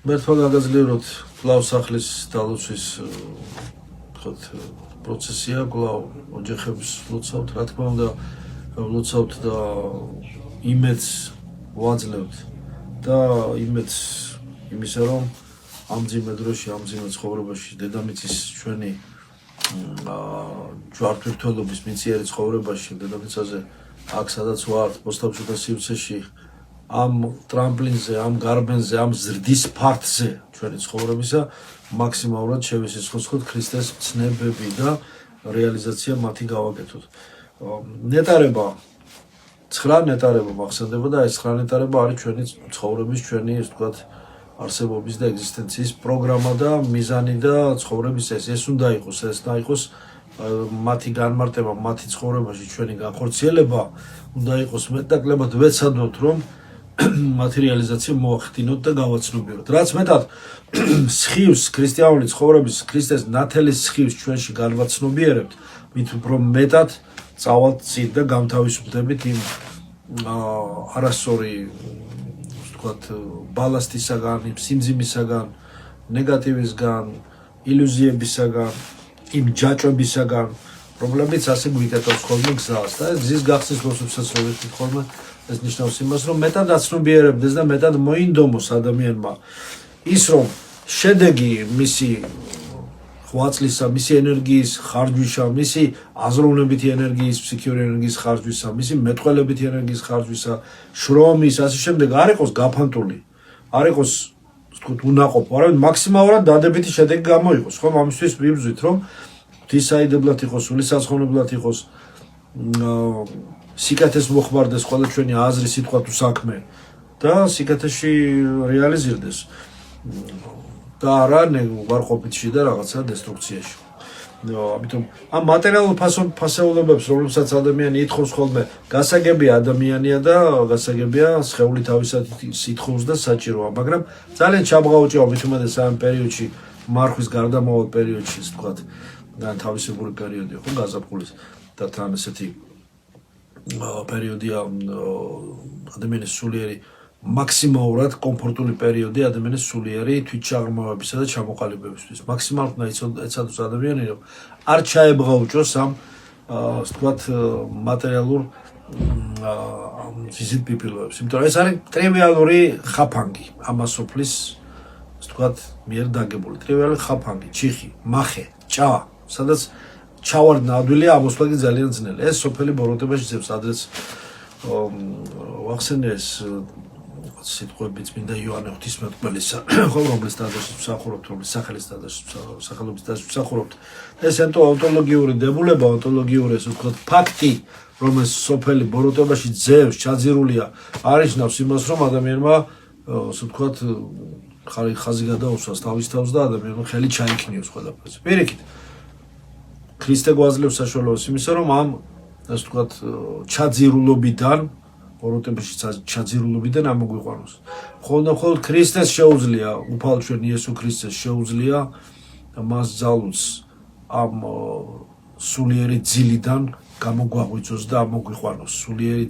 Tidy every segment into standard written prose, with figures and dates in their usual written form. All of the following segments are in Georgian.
მერტმა გაგაძლიეროთ კვლავ სახლის დალოცვის პროცესია, კვლავ ოჯახებს ვლოცავთ, რა თქმა უნდა, ვლოცავთ და იმედს ვაძლევთ და იმედს იმისა, რომ ამ მძიმე დროში, ამ მძიმე ცხოვრებაში დედამიწის ჩვენი ჯვართმმართველობის მიწიერი ცხოვრებაში დედამიწაზე აქ სადაც ვართ, მოსთაბჭოთა სივრცეში ამ ტრამპლინზე, ამ გარბენზე, ამ ზრდის ფართზე ჩვენი ცხოვრებისა მაქსიმალურად შევისიცხოთ ქრისტეს ცნებები და რეალიზაცია მათი გავაკეთოთ. ნეტარება 9 ნეტარება მახსენდება და ეს 9 ნეტარება არის ჩვენი ცხოვრების, ჩვენი ასე ვთქვათ, არსებობის და ეგზისტენციის პროგრამა და მიზანი და ცხოვრების ეს უნდა იყოს, ეს და იყოს მათი განმარტება, მათი ცხოვრებაში ჩვენი განხორციელება უნდა იყოს მეტნაკლებად ვეცადოთ, რომ მათი რეალიზაცია მოახდინოთ და გავაცნობიეროთ. რაც მეტად სხივს ქრისტიანული ცხოვრების ქრისტეს ნათელის სხივს ჩვენში განვაცნობიერებთ, მით უფრო მეტად წავალთ წინ და გამთავისუფლდებით იმ არასწორი ვთქვათ ბალასტისაგან, იმ სიმძიმისაგან, ნეგატივისგან, ილუზიებისაგან, იმ ჯაჭვებისაგან, რომლებიც ასე გვიკეტავს ხოლმე გზას და გზის გახსნის მოსულსაც რო ვეთქვით ხოლმე ეს ნიშნავს იმას, რომ მეტად აცნობიერებდეს და მეტად მოინდომოს ადამიანმა ის, რომ შედეგი მისი ღვაწლისა, მისი ენერგიის ხარჯვისა, მისი აზროვნებითი ენერგიის, ფსიქიური ენერგიის ხარჯვისა, მისი მეტყველებითი ენერგიის ხარჯვისა, შრომის, ასე შემდეგ არ იყოს გაფანტული, არ იყოს ვთქვათ უნაყოფო, არამედ მაქსიმალურად დადებითი შედეგი გამოიღოს. ხომ ამისთვის ვიბრძვით, რომ ღვთისაიდებლად იყოს, სულისაცხოვნებლად იყოს, სიკეთეს მოხმარდეს ყველა ჩვენი აზრი, სიტყვა თუ საქმე და სიკეთეში რეალიზირდეს და არა უარყოფითში და რაღაცა დესტრუქციაში. ამიტომ ამ მატერიალურ ფასეულებებს, რომლებსაც ადამიანი ითხოვს ხოლმე, გასაგებია ადამიანია და გასაგებია სხეული თავისად ითხოვს და საჭიროა, მაგრამ ძალიან ჩაბღაუჭია მით უმეტეს ამ პერიოდში, მარხვის გარდამავალ პერიოდში, ასე ვთქვათ, თავისებური პერიოდი ხო გაზაფხულის და თან ესეთი პერიოდია ადამიანის სულიერი მაქსიმალურად კომფორტული პერიოდი ადამიანის სულიერი თვითშაღრმავებისა და ჩამოყალიბებისთვის. მაქსიმალურად უნდა ეცადოს ადამიანი, რომ არ ჩაებღაუჭოს ამ ასე ვთქვათ მატერიალურ ზიზიტ-პიპილოებს. იმიტომ რომ ეს არის ტრივიალური ხაფანგი ამასოფლის ასე ვთქვათ მიერ დაგებული. ტრივიალური ხაფანგი, ჩიხი, მახე, ჭა, სადაც ჩავარდნა ადვილია, ამოსვლა კი ძალიან ძნელი. ეს სოფელი ბოროტებაში ძებს, ადრეც ვახსენე ეს სიტყვები წმინდა იოანე ღვთისმეტყველისა, ხო, რომლის ტაძარში ვსახურობთ, რომლის სახელის ტაძარში სახელობის ტაძარში ვსახურობთ. ეს ონტოლოგიური დებულება, ონტოლოგიური ესე ვთქვათ ფაქტი, რომ ეს სოფელი ბოროტებაში ძევს, ჩაძირულია, არნიშნავს იმას, რომ ადამიანმა ასე ვთქვათ ხაზი გადაუსვას თავის თავს და ადამიანმა ხელი ჩაიქნიოს ყველაფერზე. პირიქით ქრისტე გვაძლევს საშუალებას იმისა, რომ ამ ასე ვთქვათ ჩაძირულობიდან ბოროტებაში ჩაძირულობიდან ამოგვიყვანოს. მხოლოდ ქრისტეს შეუძლია, უფალჩვენ იესო ქრისტეს შეუძლია მას ძალუც ამ სულიერი ძილიდან გამოგვაღვიძოს და ამოგვიყვანოს. სულიერი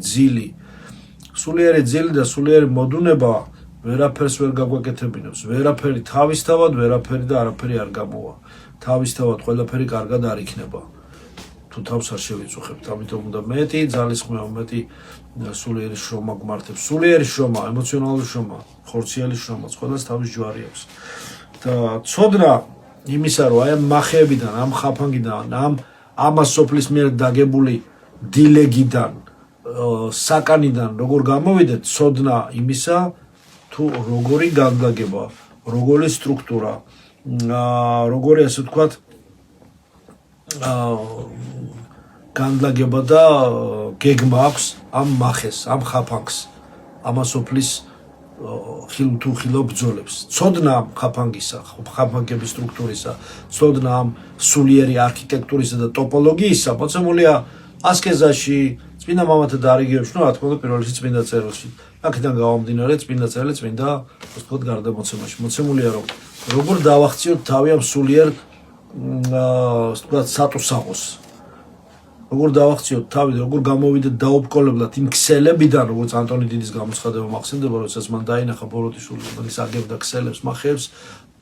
ძილი და სულიერი მოდუნება ვერაფერს ვერ გაგვეკეთებინებს. ვერაფერი თავისთავად, ვერაფერი და არაფერი არ გამოვა. თავისთავად ყველაფერი კარგად არ იქნება. თუ თავს არ შევიწუხებთ, ამიტომ უნდა მეტი ძალისხმევა, მეტი სულიერი შრომა გვმართებს. სულიერი შრომა, ემოციონალური შრომა, ხორციელი შრომა, ყველას თავის ჯვარი აქვს. და ცოდნა იმისა, რომ აი ამ მახეებიდან, ამ ხაფანგიდან, ამას სოფლის მიერ დაგებული დილეგიდან, საკანიდან როგორ გამოვიდეთ, ცოდნა იმისა, თუ როგორი განლაგება, როგორი სტრუქტურა, როგორი ასე ვთქვათ განლაგება და გეგმა აქვს ამ მახეს, ამ ხაფანგს, ამასოფლის თუ ხილო ბრძოლებს. ცოდნა ამ ხაფანგისა, ხაფანგების სტრუქტურისა, ცოდნა ამ სულიერი არქიტექტურისა და ტოპოლოგიისა მოცემულია ასკეზაში, წმინდა მამათა დარიგებში, რა თქმა უნდა, პირველ რიგში წმინდა წერილში. აქედან გამომდინარე წმინდა წერილი, წმინდა ასე ვთქვათ გარდამოცემაში. მოცემულია რომ როგორ დავახციოთ თავი ამ სულიერ ასე ვთქვათ სატუსაღოს. როგორ დავახციოთ თავი, როგორ გამოვიდეთ დაუბრკოლებლად იმ ქსელებიდან, როგორც ანტონი დიდის გამოცხადება მახსენდება, როდესაც მან დაინახა ბოროტიშვილი, ის აგებდა ქსელებს, მახეებს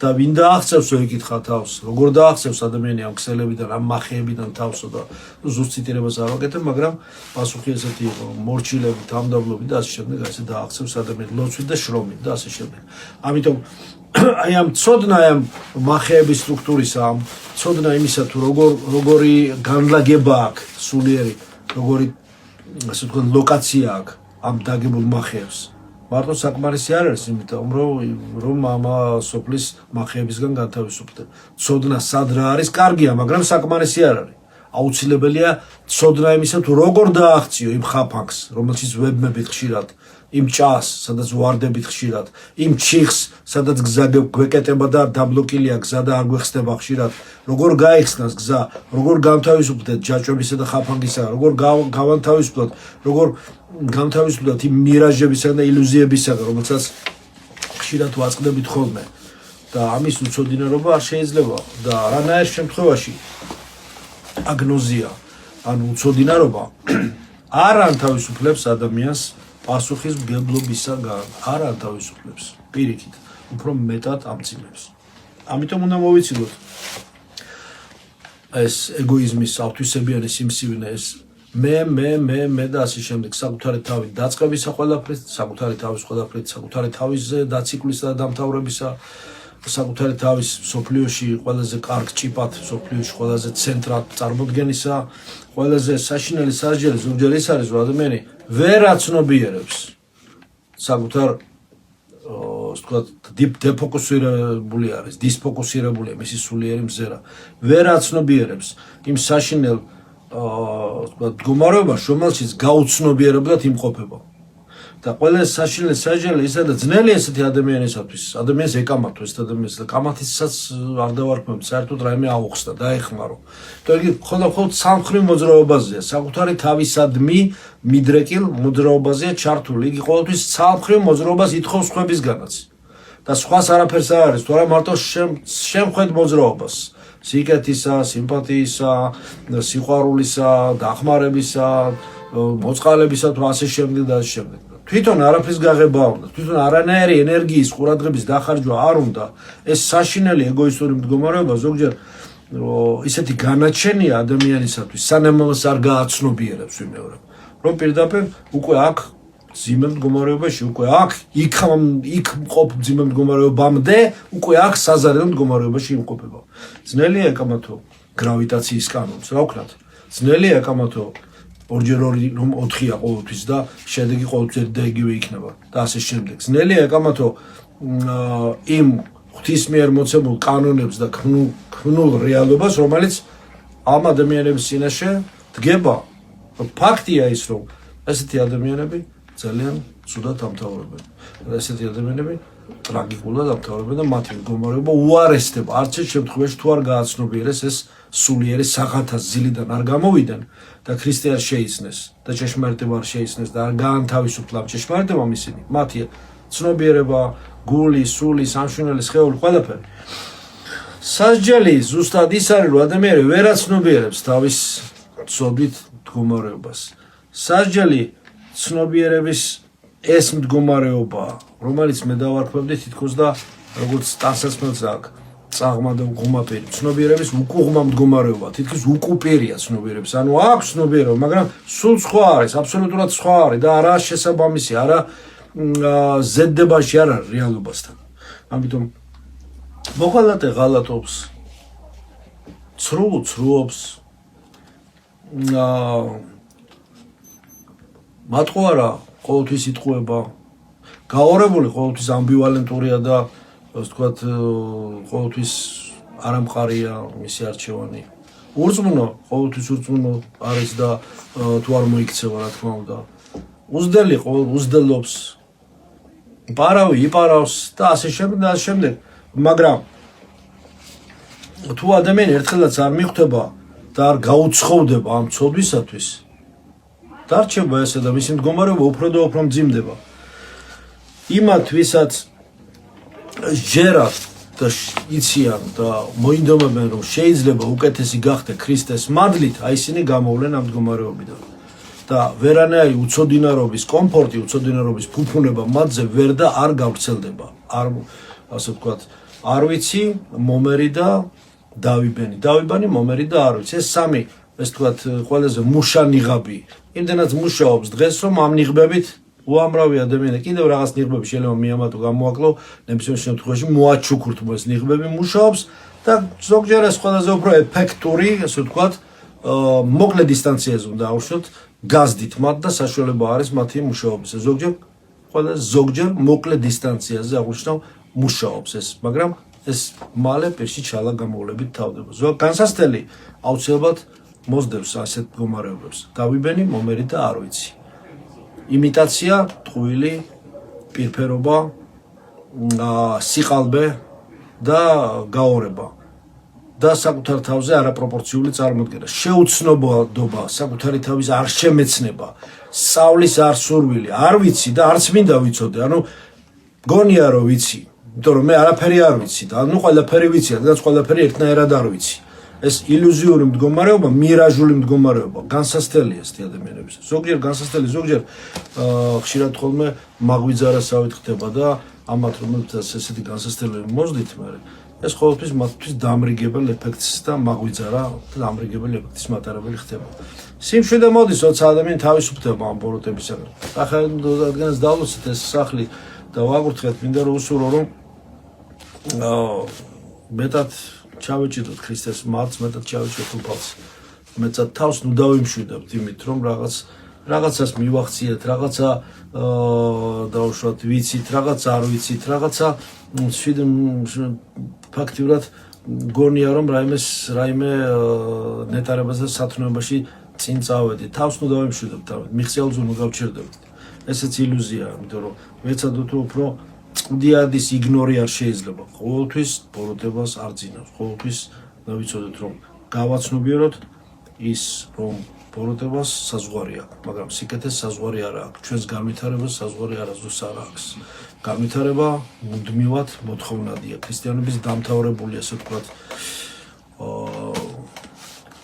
და ვინ დაახცევს ეკითხა თავს, როგორ დაახცევს ადამიანი ამ ქსელებიდან, ამ მახეებიდან თავსო და ზუსტ ციტირებას არ ვაკეთებ, მაგრამ პასუხი ესეთი იყო, მორჩილებით, ამდაბლობით და ასე შემდეგ, ასე დაახცევს ადამიანი ლოცვით და შრომით და ასე შემდეგ. ამიტომ აი ამ ცოდნა ამ მახეების სტრუქტურისა, ამ ცოდნა იმისა თუ როგორი განლაგება აქვს სულიერი, როგორი ასე ვთქვათ ლოკაცია აქვს ამ დაგებულ მახეებს. მარტო საკმარისი არ არის, იმიტომ რომ ამ სოფლის მახეებისგან განთავისუფლდეთ. ცოდნა სად რა არის, კარგია, მაგრამ საკმარისი არ არის. აუცილებელია ცოდნა იმისა თუ როგორ დააღწიო იმ ხაფანგს, რომელშიც ვებმებით ხშირად, იმ ჭას, სადაც ვარდებით ხშირად, იმ ჩიხს, სადაც გზა გვეკეტება და დაბლოკილია გზა და არ გვეხსნება ხშირად, როგორ გაიხსნას გზა, როგორ განთავისუფლდეთ ჯაჭვებისა და ხაფანგისა, როგორ გავანთავისუფლოთ, როგორ განთავისუფლოთ იმ მირაჟებისა და ილუზიებისაგან, რომელსაც ხშირად ვაწყდებით ხოლმე. და ამის უცოდინარობა არ შეიძლება და არანაირ შემთხვევაში აგნოზია, ანუ უცოდინარობა არ ანთავისუფლებს ადამიანს პასუხისმგებლობისაგან, არ ანთავისუფლებს, პირიქით, უფრო მეტად ამძიმებს. ამიტომ უნდა მოვიცილოთ ეს ეგოიზმის ავთვისებიანი სიმსივნე, ეს მე და ასე შემდეგ, საკუთარი თავის დაწყებისა ყველაფრით, საკუთარი თავის ყველაფრით, საკუთარი თავის დაციკლისა და დამთავრებისა, საკუთარი თავის სოფლიოში ყველაზე კარგ ჭიპად, სოფლიოში ყველაზე ცენტრად წარმოდგენისა, ყველაზე საშინელი სასჯელი ზოგჯერ ის არის, რომ ადამიანი ვერ აცნობიერებს საკუთარ ვთქვათ დეფოკუსირებული არის, დისფოკუსირებულია მისი სულიერი მზერა. ვერ აცნობიერებს იმ საშინელ ვთქვათ მდგომარეობას, რომელშიც გაუცნობიერებლად იმყოფება. და ყველა საშინელი სასჯელი ისა და ძნელი ესეთი ადამიანისათვის, ადამიანს ეკამათო ეს ადამიანს და კამათისას არ დავარქმევთ, საერთოდ რაიმე აუხსნა, დაეხმარო. თორემ ხოლმე სამხრივ მოძრაობაზეა, საკუთარი თავისადმი მიდრეკილ მოძრაობაზეა ჩართული. იგი ყოველთვის სამხრივ მოძრაობას ითხოვს ხვებისგანაც. და სხვას არაფერს არ არის, თუ არა მარტო შემხვედ მოძრაობას. სიკეთისა, სიმპათიისა, სიყვარულისა, დახმარებისა, მოწყალებისა თუ ასე შემდეგ და ასე შემდეგ. თვითონ არაფრის გაღება უნდა, თვითონ არანაირი ენერგიის ყურადღების დახარჯვა არ უნდა. ეს საშინელი ეგოისტური მდგომარეობა ზოგჯერ ისეთი განაჩენია ადამიანისათვის, სანამ მას არ გააცნობიერებს ვიმეორებ, რომ პირდაპირ უკვე აქ მძიმე მდგომარეობაში, უკვე აქ იქ მყოფ მძიმე მდგომარეობამდე, უკვე აქ საზარელ მდგომარეობაში იმყოფება. ძნელია ეკამათო გრავიტაციის კანონს, რა ვქნათ? ძნელია ეკამათო ორჯერ ორი რომ 4-ია ყოველთვის და შედეგი ყოველთვის და იგივე იქნება და ასე შემდეგ. ძნელია ეკამათო იმ ღვთის მიერ მოცემულ კანონებს და ქმნულ რეალობას, რომელიც ამ ადამიანების წინაშე დგება. ფაქტია ის, რომ ესეთი ადამიანები ძალიან ცუდად ამთავრებენ. ესეთი ადამიანები ტრაგიკულად ამთავრებენ და მათი მდგომარეობა უარესდება. არც ერთ შემთხვევაში თუ არ გააცნობიერეს ეს სულიერი საღათას ზილიდან არ გამოვიდნენ და ქრისტიანს შეიცნეს და ჭეშმარიტება არ შეიცნეს და არ გაანთავისუფლა ჭეშმარიტებამ ისინი. მათი ცნობიერება, გული, სული, სამშვენელი სხეული, ყველაფერი. სასჯელი ზუსტად ის არის, რომ ადამიანი ვერ აცნობიერებს თავის ცოდვით მდგომარეობას. სასჯელი ცნობიერების ეს მდგომარეობა, რომელიც მე დავარქმევდი თითქოს და როგორც ტანსაცმელს აქვს წაღმა და უყუმა პირი. ცნობიერების უკუღმა მდგომარეობა, თითქოს უკუპირია ცნობიერების. ანუ აქვს ცნობიერება, მაგრამ სულ სხვა არის, აბსოლუტურად სხვა არის და არა შესაბამისი, არა ზედდებაში არ არის რეალობასთან. ამიტომ მოღალატე ღალატობს, ცრუობს, მატყუარა ყოველთვის იტყუება, გაორებული ყოველთვის ამბივალენტურია და ასე ვთქვათ, ყოველთვის არამყარია მისი არჩევანი. ურწმუნო, ყოველთვის ურწმუნო არის და თუ არ მოიქცევა, რა თქმა უნდა. უზდელი უზდელობს, პარავი იპარავს და ასე შემდეგ, მაგრამ თუ ადამიანი ერთხელაც არ მიხვდება და არ გაუცხოვდება ამ ცოდვისათვის, დარჩება ესე და მისი მდგომარეობა უფრო და უფრო მძიმდება. იმათ, ვისაც ჯერათ და იციან და მოინდომებენ რომ შეიძლება უკეთესი გახდე ქრისტეს მადლით, აი ისინი გამოვლენ ამ მდგომარეობიდან. და ვერანაირი უცოდინარობის კომფორტი, უცოდინარობის ფუფუნება მათზე ვერ და არ გავრცელდება. არ ასე ვთქვათ, არ ვიცი, მომერი და დავიბენი. დავიბანი, მომერი და არ ვიცი. ეს სამი, ეს ვთქვათ, ყველაზე მუშა ნიღაბი. იმდენად მუშაობს დღეს, რომ ამ ნიღბებით უამრავი ადამიანი კიდევ რაღაც ნიღბები შეიძლება მიამატო გამოაკლო, ნებისმიერ შემთხვევაში მოაჩუქურთმო ეს ნიღბები მუშაობს და ზოგჯერ ეს ყველაზე უფრო ეფექტური, ასე ვთქვათ, მოკლე დისტანციაზე უნდა ავშოთ, გაზდით მათ და საშუალება არის მათი მუშაობისა. ზოგჯერ მოკლე დისტანციაზე აღნიშნავ მუშაობს ეს, მაგრამ ეს მალე პირში ჩალა გამოვლებით თავდება. განსასწრელი აუცილებლად მოსდევს ასეთ მდგომარეობებს. დავიბენი, მომერი და არ ვიცი. იმიტაცია, ტყუილი, პირფერობა, სიყალბე და გაორება და საკუთარ თავზე არაპროპორციული წარმოდგენა, შეუცნობადობა, საკუთარი თავის არ შემეცნება, სწავლის არ სურვილი, არ ვიცი და არც მინდა ვიცოდე, ანუ გონია რომ ვიცი, იმიტომ რომ მე არაფერი არ ვიცი და ანუ ყველაფერი ვიცი, რადგან ყველაფერი ერთნაირად არ ვიცი. ეს ილუზიური მდგომარეობა, მირაჟული მდგომარეობა, განსასწრელი ესეთი ადამიანების. ზოგჯერ განსასწრელი, ზოგჯერ ხშირად ხოლმე მაღვიძარასავით ხდება და ამათ რომელთაც ესეთი განსასწრელი მოსდით, მაგრამ ეს ყოველთვის მათთვის დამრიგებელ ეფექტს და მაღვიძარა და დამრიგებელ ეფექტის მატარებელი ხდება. სიმშვიდე მოდის, როცა ადამიანი თავისუფლდება ამ ბოროტებისაგან. ახლა რადგანაც დავლოცეთ ეს სახლი და ვაკურთხეთ, მინდა რომ უსურო რომ მეტად ჩავეჭიდოთ ქრისტეს მართს, მეტად ჩავეჭიდოთ უფალს. მეტად თავს ნუ დავიმშვიდებთ იმით, რომ რაღაცას მივახციეთ, რაღაცა დავუშვათ ვიცით, რაღაცა არ ვიცით, რაღაცა ფაქტიურად გონია რომ რაიმე ნეტარებაზე სათნოებაში წინ წავედით. თავს ნუ დავიმშვიდებთ, მიღწეულს ნუ გავჩერდებით. ესეც ილუზიაა, იმიტომ რომ ვეცადოთ უფრო წყდიადის იგნორი არ შეიძლება. ყოველთვის ბოროტებას არ ძინავს. ყოველთვის დავიცოდეთ რომ გავაცნობიეროთ ის რომ ბოროტებას საზღვარი აქვს, მაგრამ სიკეთეს საზღვარი არ აქვს. ჩვენს განვითარებას საზღვარი არასდროს არ აქვს. განვითარება მუდმივად მოთხოვნადია. ქრისტიანობის დამთავრებული, ასე ვთქვათ,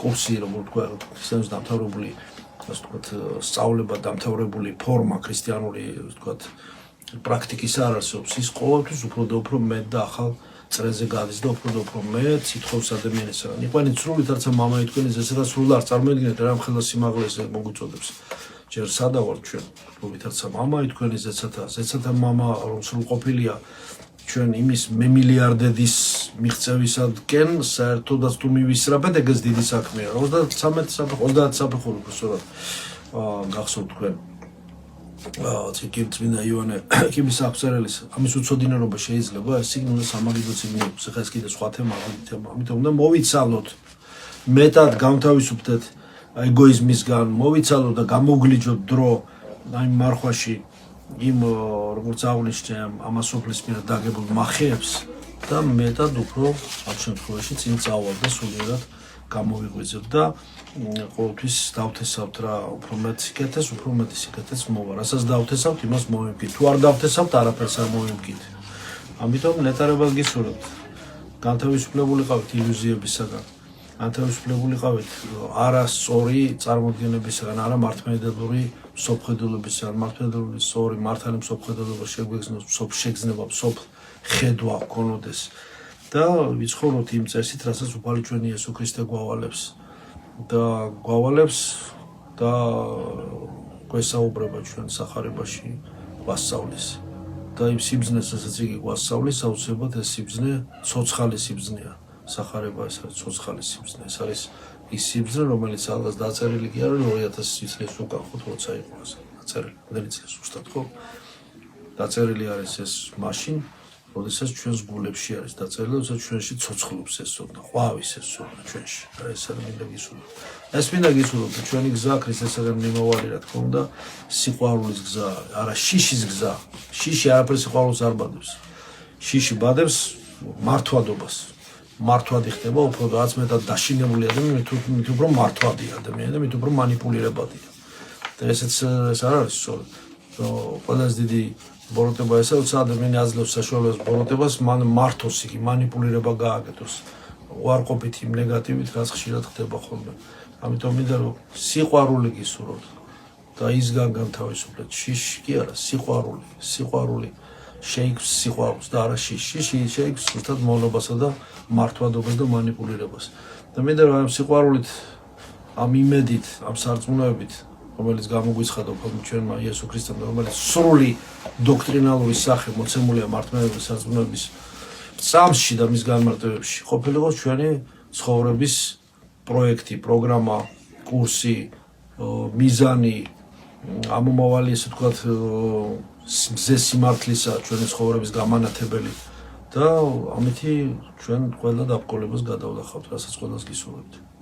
კურსი, როგორ ვთქვა, ქრისტიანობის დამთავრებული, ასე ვთქვათ, სწავლება, დამთავრებული ფორმა ქრისტიანული, ასე ვთქვათ, პრაქტიკის არ არსებობს. ის ყოველთვის უფრო და უფრო მეტ და ახალ წრეზე გადის და უფრო და უფრო მეტ ითხოვს ადამიანისაგან. იყვნენ სრულით არცა მამა ითქვენ ესეცაც სრულ არ წარმოედგინეთ რა მხელა სიმაღლეს მოგვიწოდებს. ჯერ სადა ვარ ჩვენ, სრულით არცა მამა ითქვენ ესეცათა მამა რომ სრულყოფილია ჩვენ იმის მემილიარდედის მიღწევისადკენ საერთოდაც თუ მივისწრაფეთ, ეგეც დიდი საქმეა. 30 საფეხური უბრალოდ გახსოვთ თქვენ. წმინდა იოანე კიბის აღწერელის ამის უცოდინარობა შეიძლება სიგნალ სამაგიდო სიგნალებს ახლა ეს კიდე სხვა თემა, ამიტომ უნდა მოვიცალოთ მეტად გამთავისუფლდეთ ეგოიზმისგან, მოვიცალოთ და გამოვგლიჯოთ დრო აი მარხვაში იმ როგორც აღნიშნე ამას სოფლის მიერ დაგებულ მახეებს და მეტად უფრო ამ შემთხვევაში წინ წავალ და სულიერად გამოვიღვიძებ და ყოველთვის დავთესავთ რა, უფრო მეტ სიკეთეს, უფრო მეტი სიკეთეს მოვა. რასაც დავთესავთ, იმას მოვიმკით. თუ არ დავთესავთ, არაფერს არ მოვიმკით. ამიტომ ნეტარებას გისურვებთ. განთავისუფლებულიყავით ილუზიებისაგან. განთავისუფლებულიყავით არასწორი წარმოდგენებისაგან, არა მართლმადიდებლური მსოფლმხედველობისაგან, მართლმადიდებლური სწორი მართალი მსოფლმხედველობა შეგრძნება, მსოფლმხედვა გქონოდეს და ვიცხოვროთ იმ წესით, რასაც უფალი ჩვენი იესო ქრისტე გვავალებს. და გვავალებს და გვესაუბრება ჩვენ სახარებაში გვასწავლის და იმ სიბრძნეს რასაც იგი გვასწავლის აუცილებლად ეს სიბრძნე ცოცხალი სიბრძნეა სახარება ეს არის ცოცხალი სიბრძნე ეს არის ის სიბრძნე რომელიც ალბათ დაწერილი კი არა 2000 წლის უკან ხო როცა იყო ასე დაწერილი რამდენი წელი ზუსტად ხო დაწერილი არის ეს მაშინ როდესაც ჩვენს გულებში არის დაწერილი, როდესაც ჩვენში ცოცხლობს ეს სოდნა, ყვავის ეს სოდნა ჩვენში. ეს არ მინდა გისურვოთ. ეს მინდა გისურვოთ, ჩვენი გზა ქრისტესაგან მიმავალი რა თქმა უნდა, სიყვარულის გზა, არა შიშის გზა. შიში არაფერ სიყვარულს არ ბადებს. შიში ბადებს მართვადობას. მართვადი ხდება უფრო რაც მეტად დაშინებული ადამიანი, მით უფრო მართვადია ადამიანი და მით უფრო манипуლირებადია. და ესეც ეს არ არის სწორად. ყველაზე დიდი ბოროტება ესა, როცა ადამიანი აძლევს საშუალებას ბოროტებას, მან მართოს იგი, манипуლირება გააკეთოს. უარყოფით იმ ნეგატივით, რაც ხშირად ხდება ხოლმე. ამიტომ მინდა რომ სიყვარული გისურვოთ და ისგან განთავისუფლეთ. შიში კი არა, სიყვარული შეიქმს სიყვარულს და არა შიში შეიქმს ზუსტად მოვლობასა და მართვადობას და манипуლირებას. და მინდა რომ ამ სიყვარულით, ამ იმედით, ამ სარწმუნოებით, რომელიც გამოგვიცხადა ჩვენმა იესო ქრისტემ, რომელიც სრული დოქტრინალური სახე მოცემულია მართლმადიდებლური სარწმუნოების წამსში და მის განმარტებებში, ყოფილიყო ჩვენი ცხოვრების პროექტი, პროგრამა, კურსი, მიზანი, ამომავალი, ესე ვთქვათ, მზე სიმართლისა ჩვენი ცხოვრების გამანათებელი და ამითი ჩვენ ყველა დაბრკოლებას გადავდახავთ, რასაც ყველას გისურვებთ.